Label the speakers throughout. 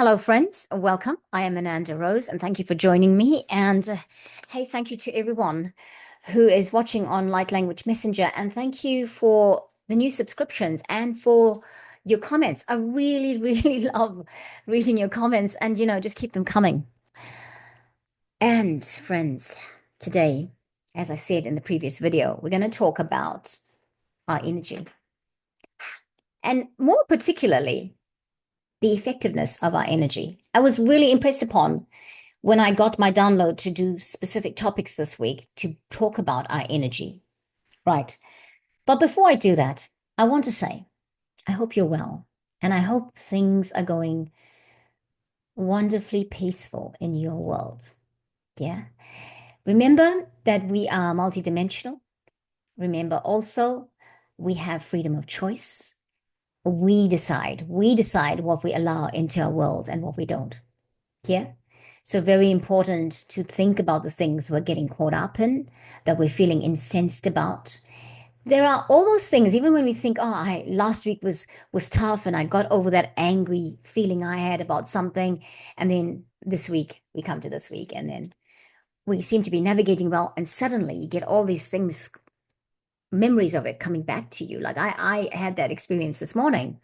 Speaker 1: Hello, friends. Welcome. I am Ananda Rose, and thank you for joining me. And hey, thank you to everyone who is watching on Light Language Messenger. And thank you for the new subscriptions and for your comments. I really, really love reading your comments and, just keep them coming. And friends, today, as I said in the previous video, we're going to talk about our energy and more particularly, the effectiveness of our energy. I was really impressed upon when I got my download to do specific topics this week to talk about our energy. Right. But before I do that, I want to say, I hope you're well. And I hope things are going wonderfully peaceful in your world. Yeah. Remember that we are multidimensional. Remember also, we have freedom of choice. We decide what we allow into our world and what we don't. Yeah. So very important to think about the things we're getting caught up in, that we're feeling incensed about. There are all those things, even when we think, oh, last week was tough and I got over that angry feeling I had about something. And then this week, we come to this week, and then we seem to be navigating well. And suddenly you get all these things, memories of it coming back to you. Like I had that experience this morning.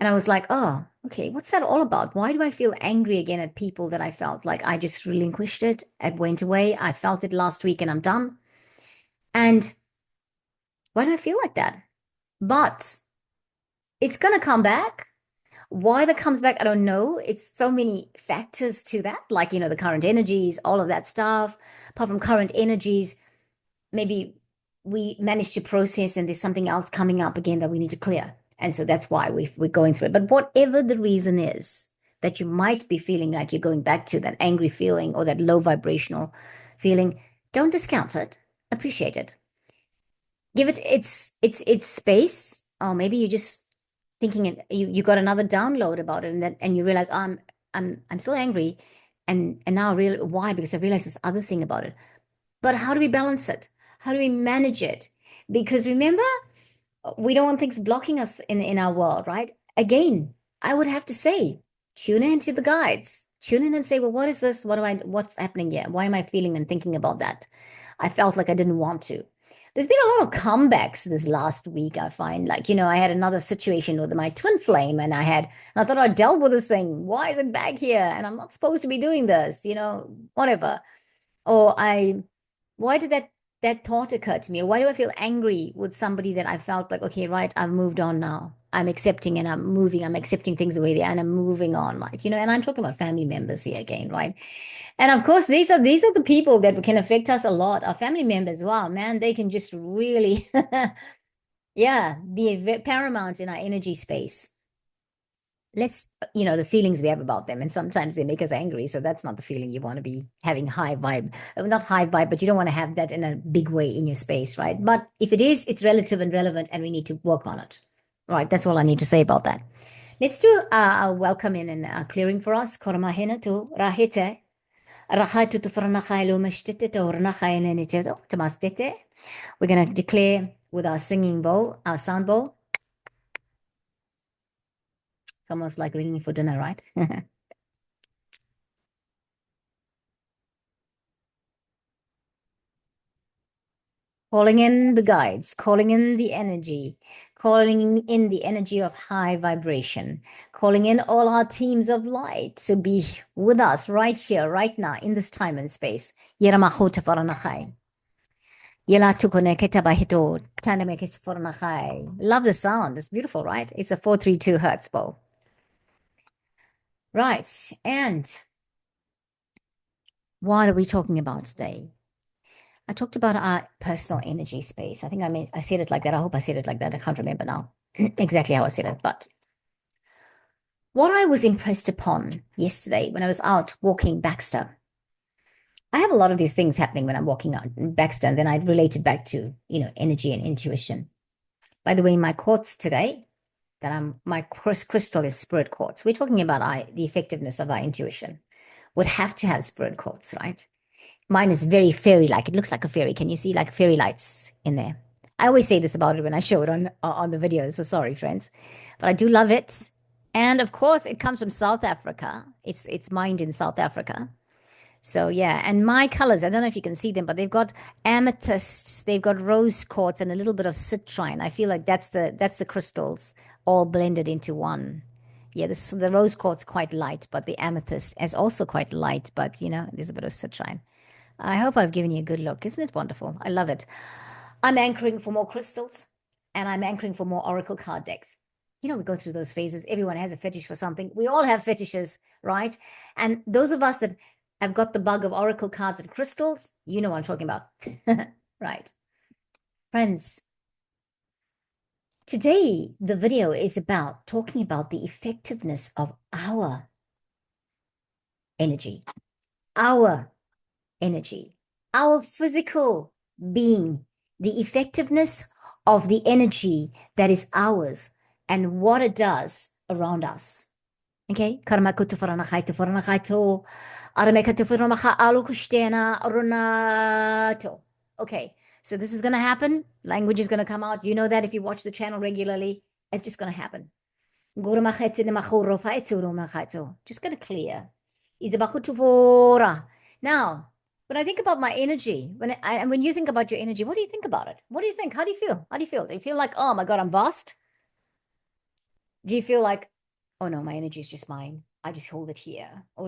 Speaker 1: And I was like, oh, okay, what's that all about? Why do I feel angry again at people that I felt like I just relinquished it? It went away. I felt it last week and I'm done. And why do I feel like that? But it's going to come back. Why that comes back, I don't know. It's so many factors to that, like, the current energies, all of that stuff. Apart from current energies, maybe we managed to process and there's something else coming up again that we need to clear. And so that's why we're going through it. But whatever the reason is that you might be feeling like you're going back to that angry feeling or that low vibrational feeling, don't discount it. Appreciate it. Give it its space. Or maybe you're just thinking you got another download about it and you realize, oh, I'm still angry. And now I real why? Because I realized this other thing about it. But how do we balance it? How do we manage it? Because remember, we don't want things blocking us in our world, right? Again, I would have to say, tune into the guides. Tune in and say, well, what is this? What's happening here? Why am I feeling and thinking about that? I felt like I didn't want to. There's been a lot of comebacks this last week, I find. Like, I had another situation with my twin flame and I thought I dealt with this thing. Why is it back here? And I'm not supposed to be doing this, whatever. Or why did that thought occur to me? Or why do I feel angry with somebody that I felt like, okay, right, I've moved on now. I'm accepting and I'm moving. I'm accepting things away there and I'm moving on. Like, and I'm talking about family members here again, right? And of course, these are the people that can affect us a lot. Our family members, wow, man, they can just really, yeah, be paramount in our energy space. Let's, the feelings we have about them. And sometimes they make us angry. So that's not the feeling you want to be having high vibe. Not high vibe, but you don't want to have that in a big way in your space, right? But if it is, it's relative and relevant and we need to work on it. Right. That's all I need to say about that. Let's do a welcome in and clearing for us. Koramahena to rahete. Rahatu to franachailu mashtete to ranachaineniteto tamastete. We're going to declare with our singing bowl, our sound bowl. It's almost like ringing for dinner, right? Calling in the guides, calling in the energy, calling in the energy of high vibration, calling in all our teams of light to be with us right here, right now, in this time and space. Yeramahuta faranachai. Yelatukoneketabahido, tanemekes faranachai. Love the sound. It's beautiful, right? It's a 432 hertz bowl. Right. And what are we talking about today? I talked about our personal energy space. I think I said it like that. I hope I said it like that. I can't remember now exactly how I said it. But what I was impressed upon yesterday when I was out walking Baxter, I have a lot of these things happening when I'm walking out in Baxter, and then I related back to, energy and intuition. By the way, my quartz today, my crystal is spirit quartz. We're talking about the effectiveness of our intuition. Would have to have spirit quartz, right? Mine is very fairy-like. It looks like a fairy. Can you see like fairy lights in there? I always say this about it when I show it on the videos. So sorry, friends, but I do love it. And of course, it comes from South Africa. It's mined in South Africa. So yeah, and my colors, I don't know if you can see them, but they've got amethyst, they've got rose quartz and a little bit of citrine. I feel like that's the crystals all blended into one. Yeah, the rose quartz quite light, but the amethyst is also quite light, but there's a bit of citrine. I hope I've given you a good look. Isn't it wonderful? I love it. I'm anchoring for more crystals and I'm anchoring for more oracle card decks. We go through those phases. Everyone has a fetish for something. We all have fetishes, right? And those of us that have got the bug of oracle cards and crystals, you know what I'm talking about. Right. Friends, today the video is about talking about the effectiveness of our energy, our energy, our physical being, the effectiveness of the energy that is ours and what it does around us. Okay? Karma kutu farana khaito, arame kutu farama alu kushtena arunato. Okay, so this is going to happen. Language is going to come out. You know that if you watch the channel regularly, it's just going to happen. Just going to clear. Now, when I think about my energy, and when you think about your energy, what do you think about it? What do you think? How do you feel? How do you feel? Do you feel like, oh my God, I'm vast? Do you feel like, oh no, my energy is just mine. I just hold it here. So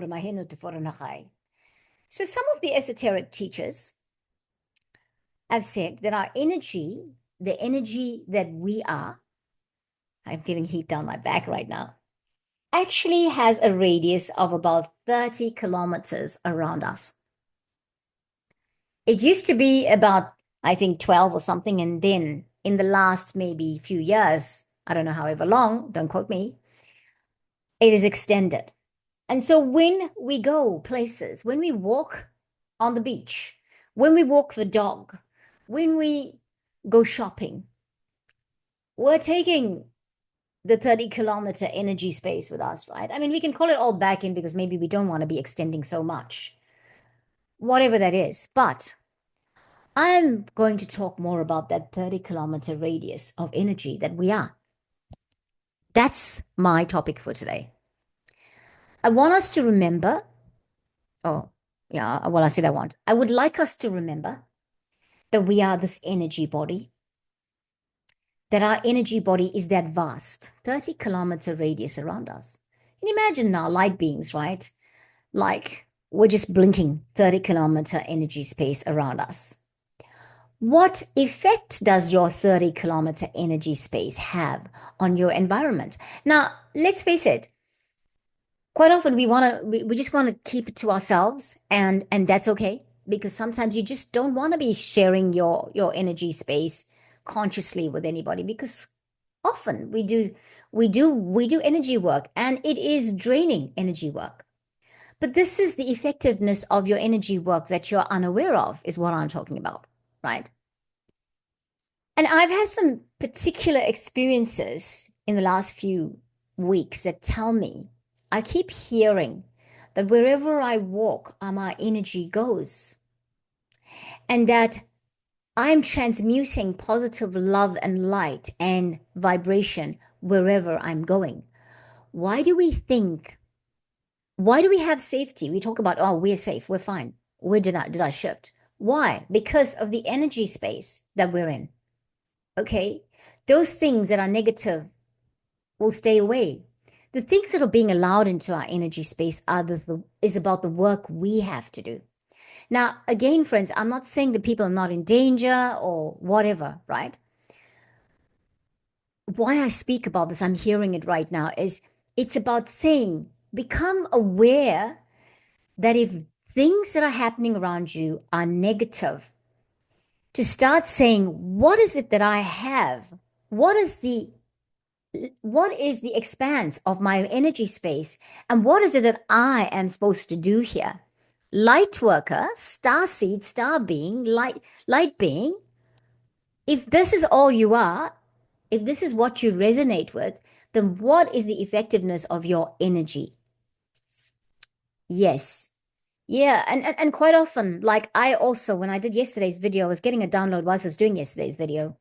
Speaker 1: some of the esoteric teachers have said that our energy, the energy that we are, I'm feeling heat down my back right now, actually has a radius of about 30 kilometers around us. It used to be about, I think, 12 or something. And then in the last maybe few years, I don't know however long, don't quote me, it is extended. And so when we go places, when we walk on the beach, when we walk the dog, when we go shopping, we're taking the 30-kilometer energy space with us, right? I mean, we can call it all back in because maybe we don't want to be extending so much, whatever that is. But I'm going to talk more about that 30-kilometer radius of energy that we are. That's my topic for today. I want us to remember, oh, yeah, well, I said I would like us to remember that we are this energy body, that our energy body is that vast, 30-kilometer radius around us. Can you imagine now, light beings, right? Like we're just blinking 30-kilometer energy space around us. What effect does your 30-kilometer energy space have on your environment? Now, let's face it, quite often we just want to keep it to ourselves and that's okay because sometimes you just don't want to be sharing your energy space consciously with anybody because often we do energy work and it is draining energy work. But this is the effectiveness of your energy work that you're unaware of, is what I'm talking about, right? And I've had some particular experiences in the last few weeks that tell me, I keep hearing that wherever I walk, my energy goes, and that I'm transmuting positive love and light and vibration wherever I'm going. Why do we think Why do we have safety? We talk about, oh, we're safe, we're fine. We did I shift? Why? Because of the energy space that we're in. Okay? Those things that are negative will stay away. The things that are being allowed into our energy space is about the work we have to do. Now, again, friends, I'm not saying that people are not in danger or whatever, right? Why I speak about this, I'm hearing it right now, is it's about saying, become aware that if things that are happening around you are negative, to start saying, what is it that I have? What is the expanse of my energy space? And what is it that I am supposed to do here? Light worker, star seed, star being, light being. If this is all you are, if this is what you resonate with, then what is the effectiveness of your energy? Yes. Yeah, and quite often, like I also, when I did yesterday's video, I was getting a download whilst I was doing yesterday's video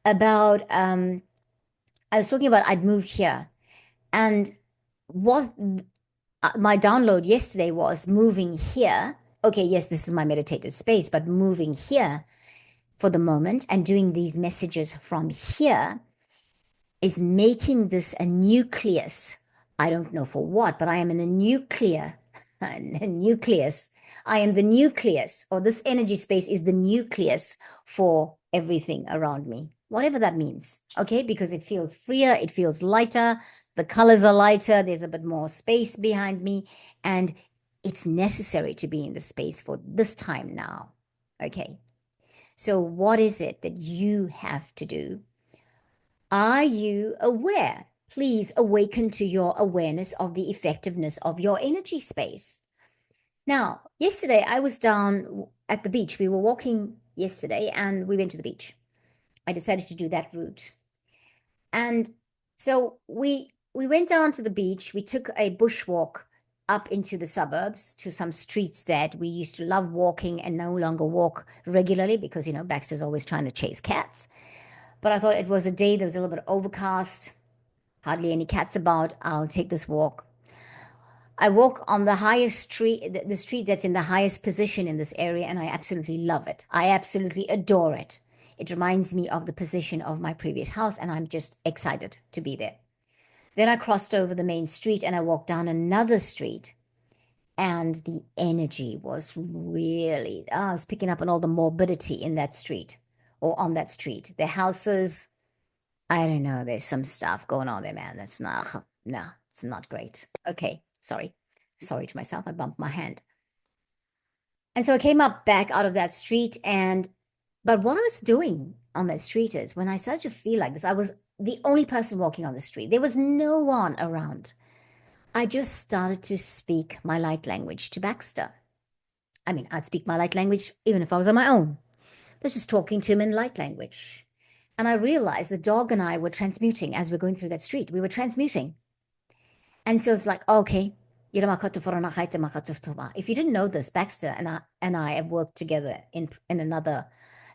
Speaker 1: about I was talking about I'd moved here. And what my download yesterday was moving here. Okay, yes, this is my meditative space, but moving here for the moment and doing these messages from here is making this a nucleus. I don't know for what, but I am in a nuclear, a nucleus. I am the nucleus, or this energy space is the nucleus for everything around me, whatever that means. Okay, because it feels freer, it feels lighter, the colors are lighter, there's a bit more space behind me, and it's necessary to be in the space for this time now. Okay, so what is it that you have to do? Are you aware? Please awaken to your awareness of the effectiveness of your energy space. Now, yesterday I was down at the beach. We were walking yesterday and we went to the beach. I decided to do that route. And so we went down to the beach. We took a bushwalk up into the suburbs to some streets that we used to love walking and no longer walk regularly because, Baxter's always trying to chase cats. But I thought it was a day that was a little bit overcast, hardly any cats about. I'll take this walk. I walk on the highest street, the street that's in the highest position in this area, and I absolutely love it. I absolutely adore it. It reminds me of the position of my previous house, and I'm just excited to be there. Then I crossed over the main street and I walked down another street, and the energy was really, I was picking up on all the morbidity in that street or on that street. The houses, I don't know. There's some stuff going on there, man. That's not, no, it's not great. Okay, sorry. Sorry to myself. I bumped my hand. And so I came up back out of that street. But what I was doing on that street is when I started to feel like this, I was the only person walking on the street. There was no one around. I just started to speak my light language to Baxter. I mean, I'd speak my light language even if I was on my own. I was just talking to him in light language. And I realized the dog and I were transmuting as we're going through that street. We were transmuting. And so it's like, okay, if you didn't know this, Baxter and I have worked together in another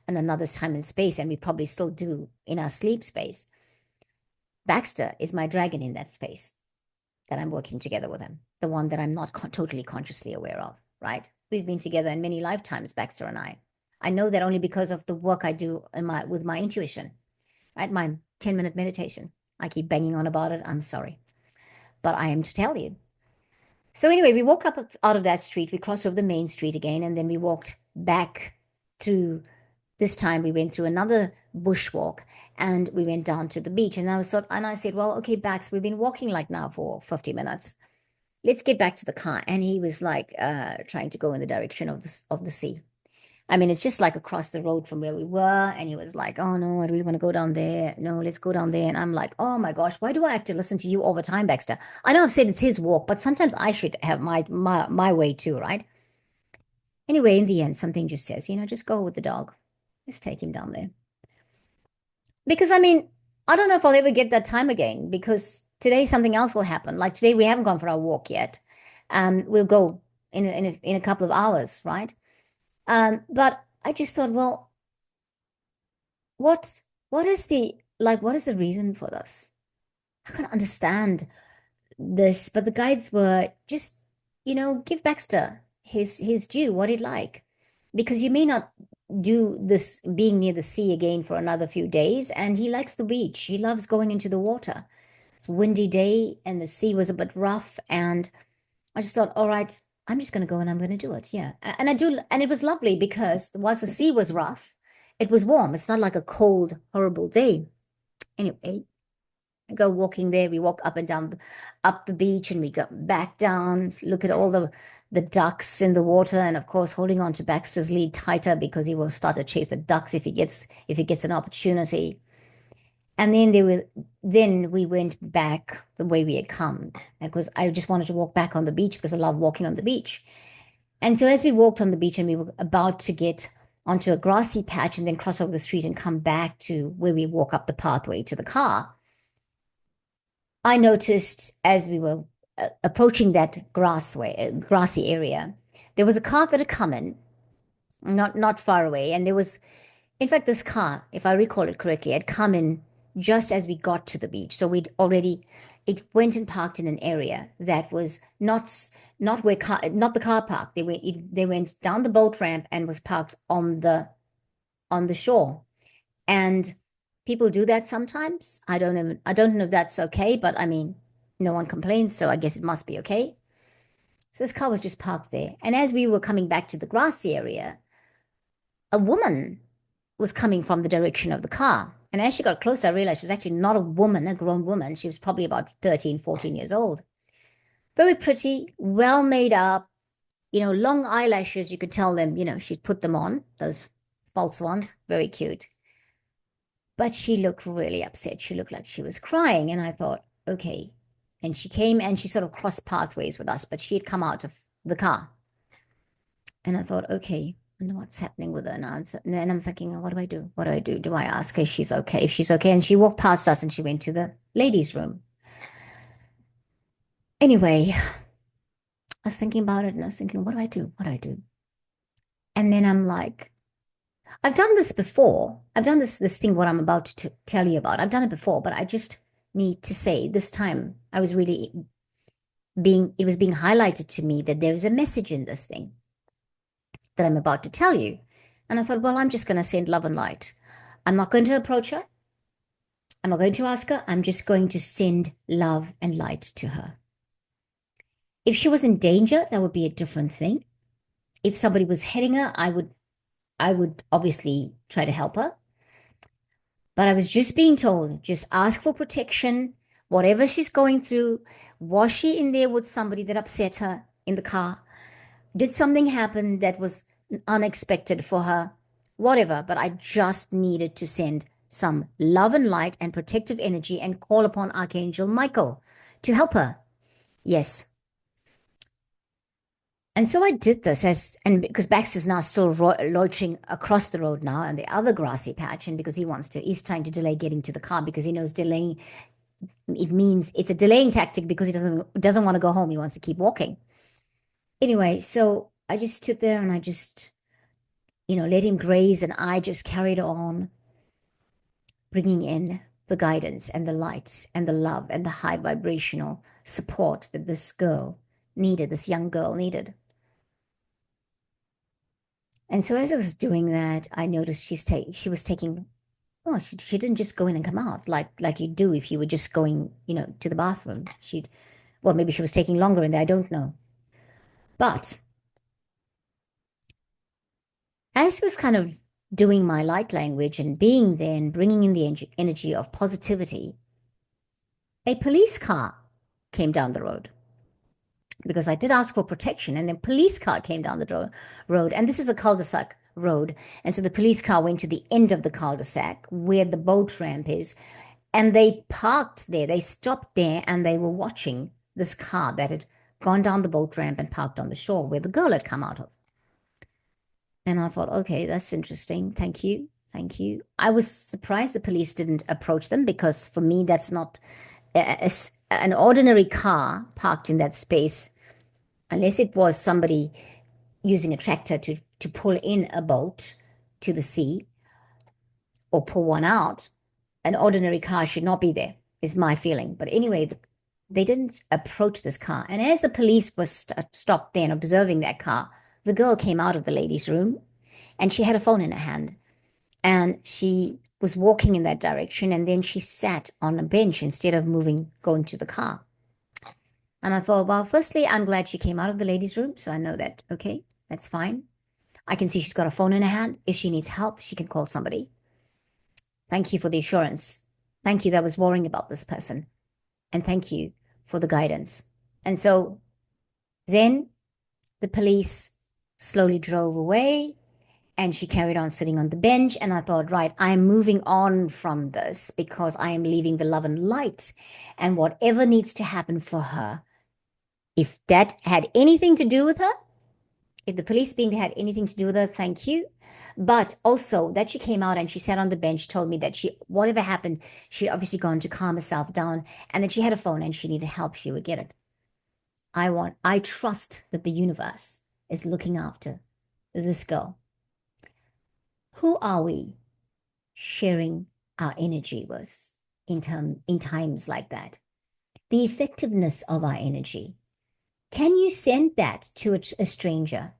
Speaker 1: time and space, and we probably still do in our sleep space. Baxter is my dragon in that space that I'm working together with him, the one that I'm not totally consciously aware of, right? We've been together in many lifetimes, Baxter and I. I know that only because of the work I do with my intuition, right? My 10-minute meditation. I keep banging on about it. I'm sorry. But I am to tell you. So anyway, we walked up out of that street. We crossed over the main street again, and then we walked back through. This time we went through another bushwalk, and we went down to the beach. And I said, well, okay, Bax, we've been walking like now for 50 minutes. Let's get back to the car. And he was like trying to go in the direction of the sea. I mean, it's just like across the road from where we were. And he was like, oh, no, I really want to go down there. No, let's go down there. And I'm like, oh my gosh, why do I have to listen to you all the time, Baxter? I know I've said it's his walk, but sometimes I should have my way too, right? Anyway, in the end, something just says, just go with the dog. Just take him down there. Because I mean, I don't know if I'll ever get that time again because today something else will happen. Like today, we haven't gone for our walk yet. We'll go in a couple of hours, right? But I just thought, well, what what is the reason for this? I can't understand this, but the guides were just, give Baxter his due, what he'd like. Because you may not do this being near the sea again for another few days, and he likes the beach. He loves going into the water. It's a windy day and the sea was a bit rough, and I just thought, all right, I'm just going to go and I'm going to do it. Yeah. And I do. And it was lovely because whilst the sea was rough, it was warm. It's not like a cold, horrible day. Anyway, I go walking there. We walk up and down, up the beach, and we go back down, look at all the ducks in the water, and of course, holding on to Baxter's lead tighter because he will start to chase the ducks if he gets an opportunity. And then we went back the way we had come because I just wanted to walk back on the beach because I love walking on the beach. And so as we walked on the beach and we were about to get onto a grassy patch and then cross over the street and come back to where we walk up the pathway to the car, I noticed as we were approaching that grassy area, there was a car that had come in, not far away, and there was, in fact, this car, if I recall it correctly, had come in just as we got to the beach. So we'd already it went and parked in an area that was not where not the car park. They went down the boat ramp and was parked on the shore. And people do that sometimes. I don't know if that's okay, but I mean, no one complains, so I guess it must be okay. So this car was just parked there. And as we were coming back to the grassy area, a woman was coming from the direction of the car. And as she got closer, I realized she was actually not a woman, a grown woman. She was probably about 13, 14 years old. Very pretty, well made up, long eyelashes. You could tell them, she'd put them on, those false ones. Very cute. But she looked really upset. She looked like she was crying. And I thought, okay. And she came and she sort of crossed pathways with us, but she had come out of the car. And I thought, okay, I know what's happening with her now. And then I'm thinking, what do I do? What do I do? Do I ask her if she's okay? If she's okay. And she walked past us and she went to the ladies' room. Anyway, I was thinking about it and I was thinking, what do I do? What do I do? And then I'm like, I've done this before. I've done this thing what I'm about to tell you about. I've done it before, but I just need to say this time I was really it was being highlighted to me that there is a message in this thing that I'm about to tell you. And I thought, well, I'm just going to send love and light. I'm not going to approach her. I'm not going to ask her. I'm just going to send love and light to her. If she was in danger, that would be a different thing. If somebody was hitting her, I would obviously try to help her. But I was just being told, just ask for protection, whatever she's going through. Was she in there with somebody that upset her in the car? Did something happen that was unexpected for her? Whatever, but I just needed to send some love and light and protective energy and call upon Archangel Michael to help her. Yes. And so I did this and because Baxter's now still loitering across the road now on the other grassy patch, and because he's trying to delay getting to the car because he knows delaying, it means it's a delaying tactic because he doesn't want to go home. He wants to keep walking. Anyway, so I just stood there and I just, let him graze, and I just carried on bringing in the guidance and the light and the love and the high vibrational support that this young girl needed. And so as I was doing that, I noticed she was taking, oh, she didn't just go in and come out like you do if you were just going, to the bathroom. Well, maybe she was taking longer in there, I don't know. But as I was kind of doing my light language and being there and bringing in the energy of positivity, a police car came down the road because I did ask for protection, and then police car came down the road, and this is a cul-de-sac road, and so the police car went to the end of the cul-de-sac where the boat ramp is, and they parked there. They stopped there, and they were watching this car that had gone down the boat ramp and parked on the shore where the girl had come out of. And I thought, okay, that's interesting. Thank you. Thank you. I was surprised the police didn't approach them because for me, that's not an ordinary car parked in that space, unless it was somebody using a tractor to pull in a boat to the sea or pull one out. An ordinary car should not be there, is my feeling. But anyway, they didn't approach this car. And as the police was stopped there and observing that car, the girl came out of the ladies' room and she had a phone in her hand. And she was walking in that direction. And then she sat on a bench instead of going to the car. And I thought, well, firstly, I'm glad she came out of the ladies' room. So I know that, okay, that's fine. I can see she's got a phone in her hand. If she needs help, she can call somebody. Thank you for the assurance. Thank you that I was worrying about this person. And thank you for the guidance. And so then the police slowly drove away and she carried on sitting on the bench. And I thought, right, I'm moving on from this because I am leaving the love and light. And whatever needs to happen for her, if that had anything to do with her, if the police being there had anything to do with her, thank you. But also that she came out and she sat on the bench, told me that whatever happened, she'd obviously gone to calm herself down and that she had a phone and she needed help, she would get it. I trust that the universe is looking after this girl. Who are we sharing our energy with in times like that? the effectiveness of our energy. Can you send that to a stranger?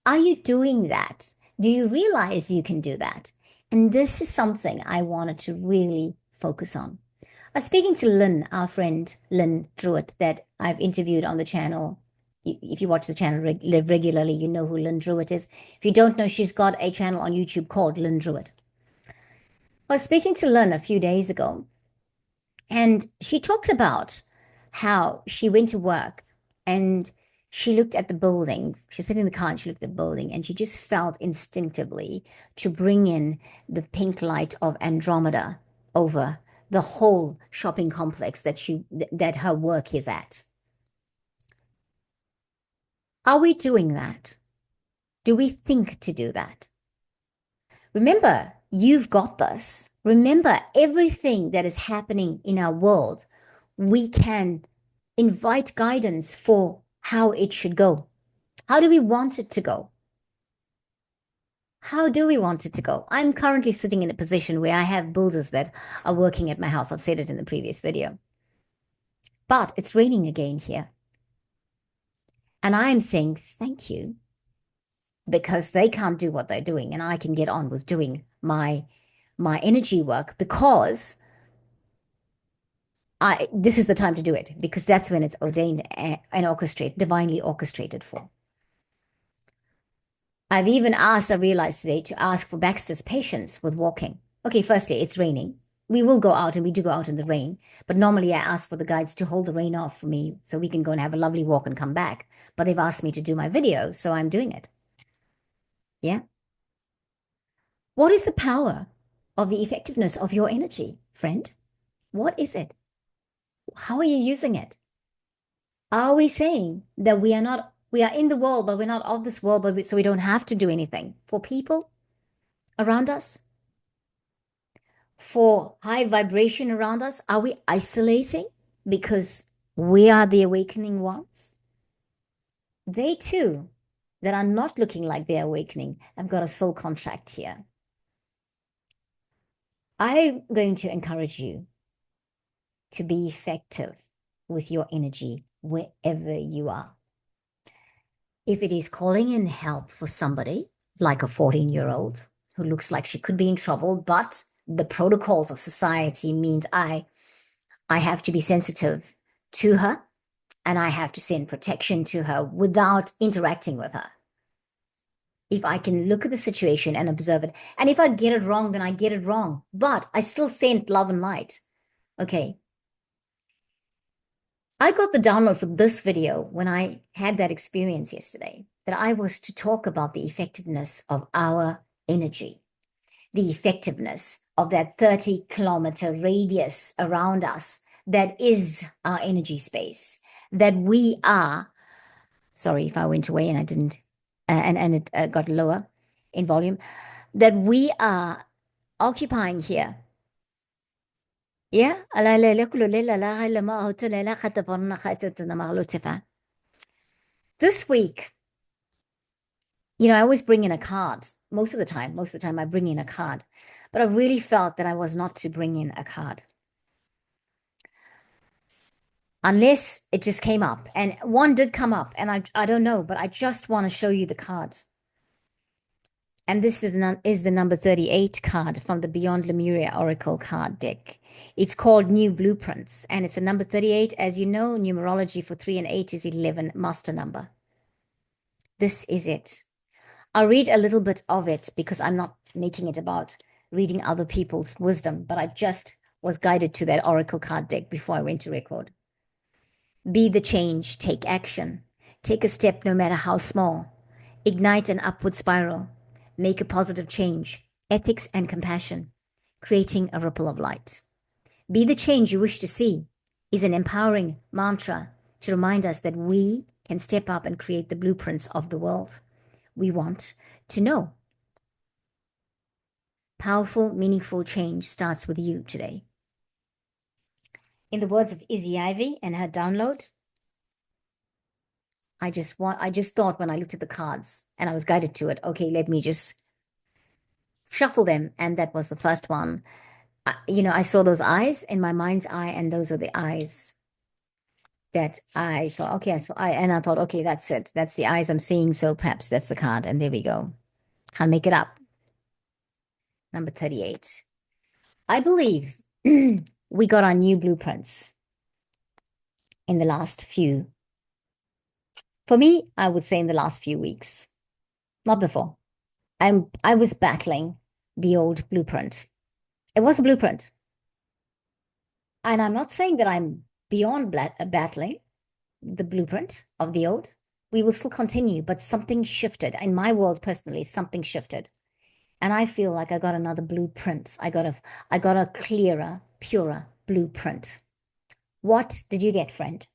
Speaker 1: Are you doing that? Do you realize you can do that? And this is something I wanted to really focus on. I was speaking to Lynn, our friend Lynn Druitt, that I've interviewed on the channel. If you watch the channel regularly, you know who Lynn Druitt is. If you don't know, she's got a channel on YouTube called Lynn Druitt. I was speaking to Lynn a few days ago, and she talked about how she went to work and she looked at the building. She was sitting in the car and she looked at the building and she just felt instinctively to bring in the pink light of Andromeda over the whole shopping complex that her work is at. Are we doing that? Do we think to do that? Remember, you've got this. Remember, everything that is happening in our world, we can invite guidance for how it should go. How do we want it to go? How do we want it to go? I'm currently sitting in a position where I have builders that are working at my house. I've said it in the previous video. But it's raining again here. And I am saying thank you because they can't do what they're doing and I can get on with doing my energy work because this is the time to do it because that's when it's ordained and orchestrated, divinely orchestrated for. I've even asked, I realized today, to ask for Baxter's patience with walking. Okay, firstly, it's raining. We will go out and we do go out in the rain, but normally I ask for the guides to hold the rain off for me so we can go and have a lovely walk and come back. But they've asked me to do my video, so I'm doing it. Yeah. What is the power of the effectiveness of your energy, friend? What is it? How are you using it? Are we saying that we are in the world, but we're not of this world, so we don't have to do anything for people around us? For high vibration around us? Are we isolating because we are the awakening ones? They too, that are not looking like they're awakening, have got a soul contract here. I'm going to encourage you to be effective with your energy wherever you are. If it is calling in help for somebody, like a 14-year-old who looks like she could be in trouble, but the protocols of society means I have to be sensitive to her and I have to send protection to her without interacting with her. If I can look at the situation and observe it, and if I get it wrong, then I get it wrong, but I still send love and light. Okay. I got the download for this video when I had that experience yesterday, that I was to talk about the effectiveness of our energy, the effectiveness of that 30-kilometer radius around us that is our energy space, that we are, sorry if I went away and I didn't, and it got lower in volume, that we are occupying here. Yeah. This week, I always bring in a card. Most of the time I bring in a card. But I really felt that I was not to bring in a card. Unless it just came up. And one did come up, and I don't know, but I just want to show you the card. And this is the number 38 card from the Beyond Lemuria Oracle card deck. It's called New Blueprints, and it's a number 38. As you know, numerology for 3 and 8 is 11, master number. This is it. I'll read a little bit of it because I'm not making it about reading other people's wisdom, but I just was guided to that Oracle card deck before I went to record. Be the change, take action. Take a step no matter how small. Ignite an upward spiral. Make a positive change. Ethics and compassion. Creating a ripple of light. Be the change you wish to see is an empowering mantra to remind us that we can step up and create the blueprints of the world we want to know. Powerful, meaningful change starts with you today. In the words of Izzy Ivy and her download, I just thought when I looked at the cards and I was guided to it, okay, let me just shuffle them. And that was the first one. I saw those eyes in my mind's eye, and those are the eyes that I thought, okay, I thought, okay, that's it. That's the eyes I'm seeing. So perhaps that's the card. And there we go. Can't make it up. Number 38. I believe we got our new blueprints in the last few. For me, I would say in the last few weeks, not before. I was battling the old blueprint. It was a blueprint. And I'm not saying that I'm beyond battling the blueprint of the old. We will still continue, but something shifted. In my world, personally, something shifted. And I feel like I got another blueprint. I got a clearer, purer blueprint. What did you get, friend?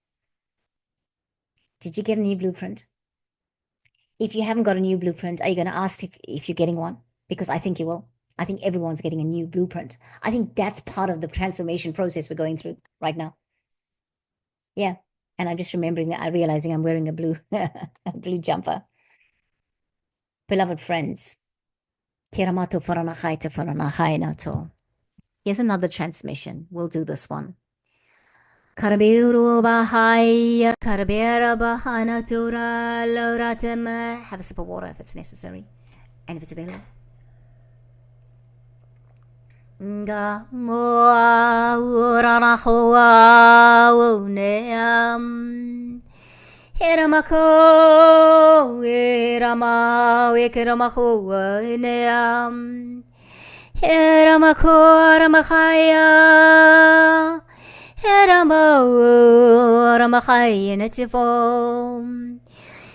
Speaker 1: Did you get a new blueprint? If you haven't got a new blueprint, are you going to ask if you're getting one? Because I think you will. I think everyone's getting a new blueprint. I think that's part of the transformation process we're going through right now. Yeah. And I'm just remembering that I'm realizing I'm wearing a blue jumper. Beloved friends, here's another transmission. We'll do this one. Have a sip of water if it's necessary and if it's available. Nga moa urana hoa neam Hiramako Hirama Wikiramako neam Hiramako Ramakaya Hiramo Ramakaya netifo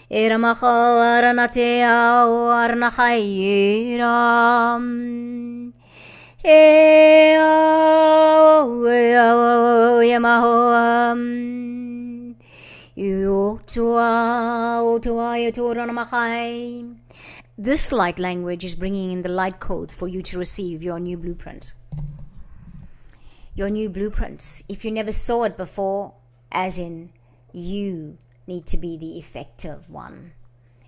Speaker 1: Hiramako Aranatea Arnahairam This light language is bringing in the light codes for you to receive your new blueprint. Your new blueprint. If you never saw it before, as in you need to be the effective one.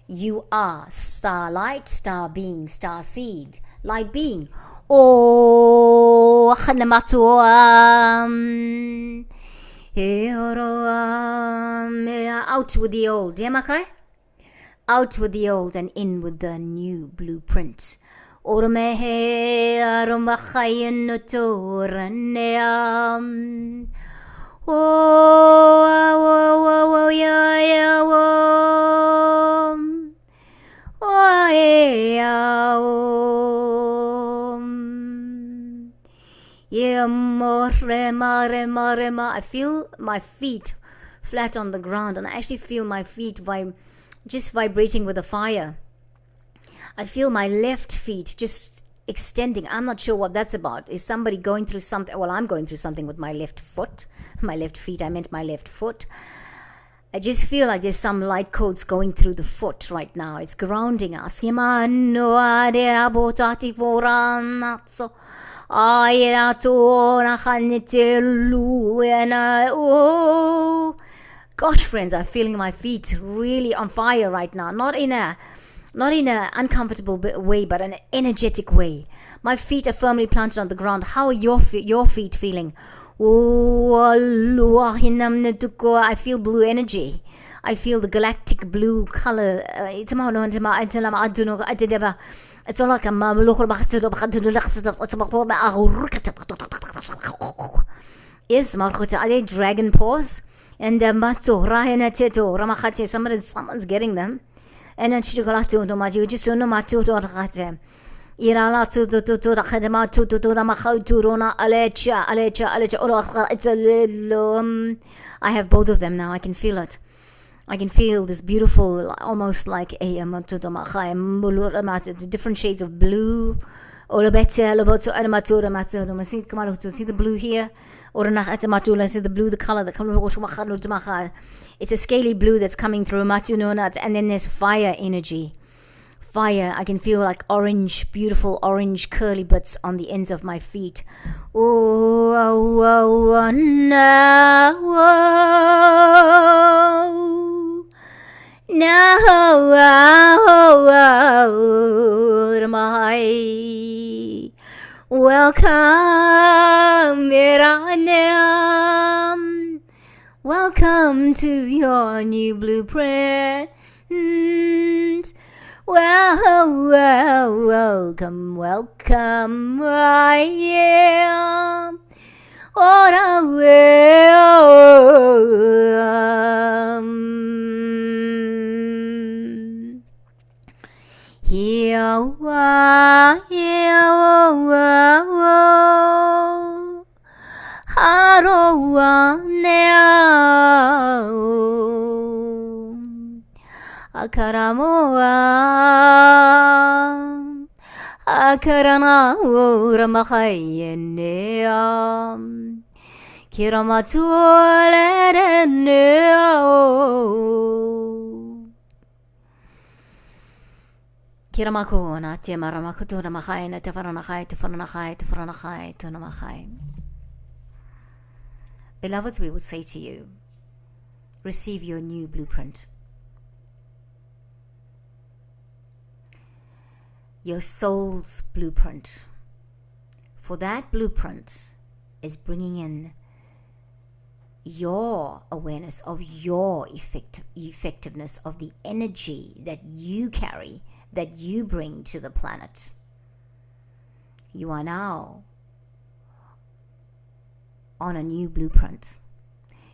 Speaker 1: You are starlight, star being, star seed, light being. Oh, out with the old, Yamakai? Out with the old and in with the new blueprint. I feel my feet flat on the ground, and I actually feel my feet just vibrating with the fire. I feel my left feet just extending. I'm not sure what that's about. Is somebody going through something? Well, I'm going through something with my left foot. My left feet, I meant my left foot. I just feel like there's some light codes going through the foot right now. It's grounding us. Gosh, friends, I'm feeling my feet really on fire right now. Not in a uncomfortable way, but an energetic way. My feet are firmly planted on the ground. How are your feet feeling? I feel blue energy. I feel the galactic blue color. It's all like yes, are they dragon paws? And someone's getting them. And then she got to just no matter Irala to the Khadama to the Mahau to Rona Alecha. I have both of them now. I can feel it. I can feel this beautiful, almost like a different shades of blue. See the blue here? See the blue, the color that it's a scaly blue that's coming through, and then there's fire energy. Fire, I can feel like orange, beautiful orange curly bits on the ends of my feet. Welcome, Welcome to your new blueprint. Welcome, welcome. I am what I am. Here I am. Haroa now. Akaramoa. Akarana ramakhayenea. Kiramatuoleneo. Kiramakuna tiamaramakutura makhayna tefaranakhai tefaranakhai tefaranakhai tunamakhai. Beloveds, we would say to you, receive your new blueprint. Your soul's blueprint. For that blueprint is bringing in your awareness of your effectiveness of the energy that you carry, that you bring to the planet. You are now on a new blueprint.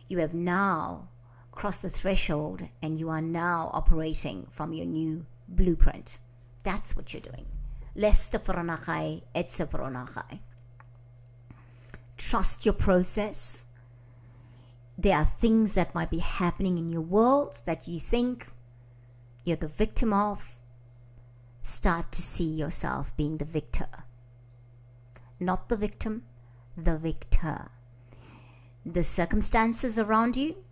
Speaker 1: You have now crossed the threshold and you are now operating from your new blueprint. That's what you're doing. Trust your process. There are things that might be happening in your world that you think you're the victim of. Start to see yourself being the victor. Not the victim, the victor. The circumstances around you,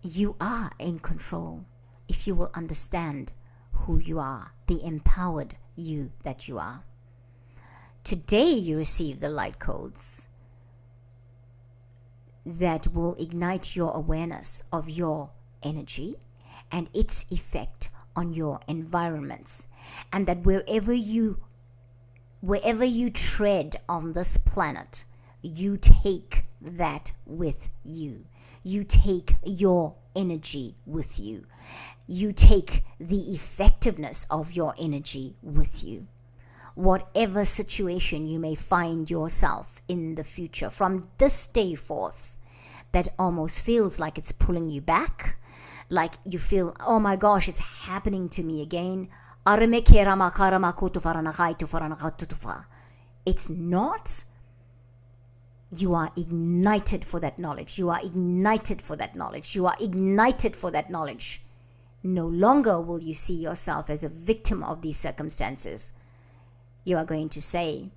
Speaker 1: you are in control if you will understand who you are, the empowered you that you are. Today you receive the light codes that will ignite your awareness of your energy and its effect on your environments, and that wherever you tread on this planet, you take that with you. You take your energy with you. You take the effectiveness of your energy with you. Whatever situation you may find yourself in the future, from this day forth, that almost feels like it's pulling you back, like you feel, oh my gosh, it's happening to me again. It's not. You are ignited for that knowledge. You are ignited for that knowledge. You are ignited for that knowledge. No longer will you see yourself as a victim of these circumstances. You are going to say,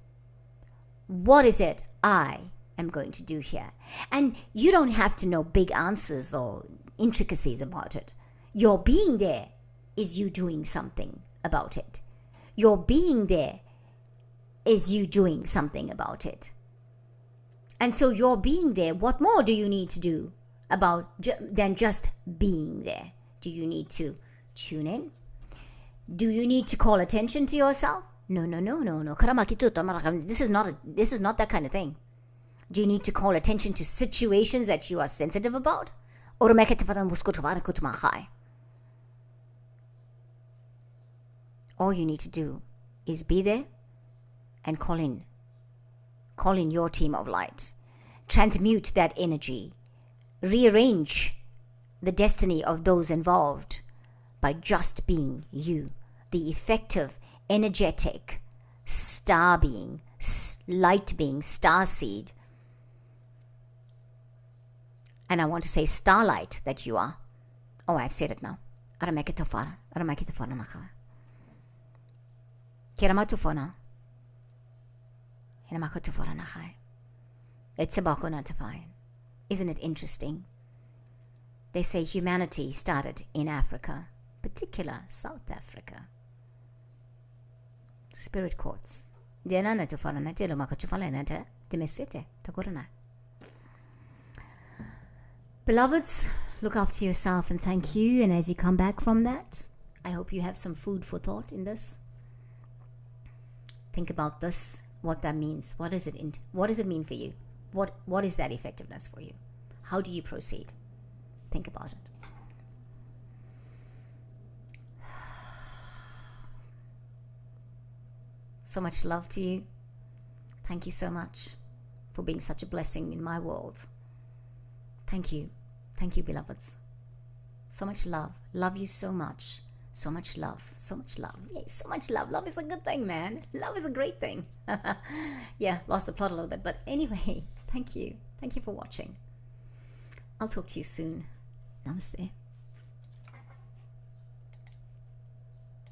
Speaker 1: what is it I am going to do here? And you don't have to know big answers or intricacies about it. Your being there is you doing something about it. Your being there is you doing something about it. And so your being there, what more do you need to do than just being there? Do you need to tune in? Do you need to call attention to yourself? No. This is not that kind of thing. Do you need to call attention to situations that you are sensitive about? All you need to do is be there and call in your team of light. Transmute that energy. Rearrange the destiny of those involved by just being you, the effective, energetic star being, light being, star seed. And I want to say starlight that you are. Oh, I've said it now. Isn't it interesting? They say humanity started in Africa, particular South Africa. Spirit quartz. Beloveds, look after yourself and thank you. And as you come back from that, I hope you have some food for thought in this. Think about this, what that means. What does it mean for you? What is that effectiveness for you? How do you proceed? Think about it. So much love to you. Thank you so much for being such a blessing in my world. Thank you. Thank you, beloveds. So much love. Love you so much. So much love. So much love. Yay, so much love. Love is a good thing, man. Love is a great thing. Yeah, lost the plot a little bit. But anyway, thank you. Thank you for watching. I'll talk to you soon. Namaste.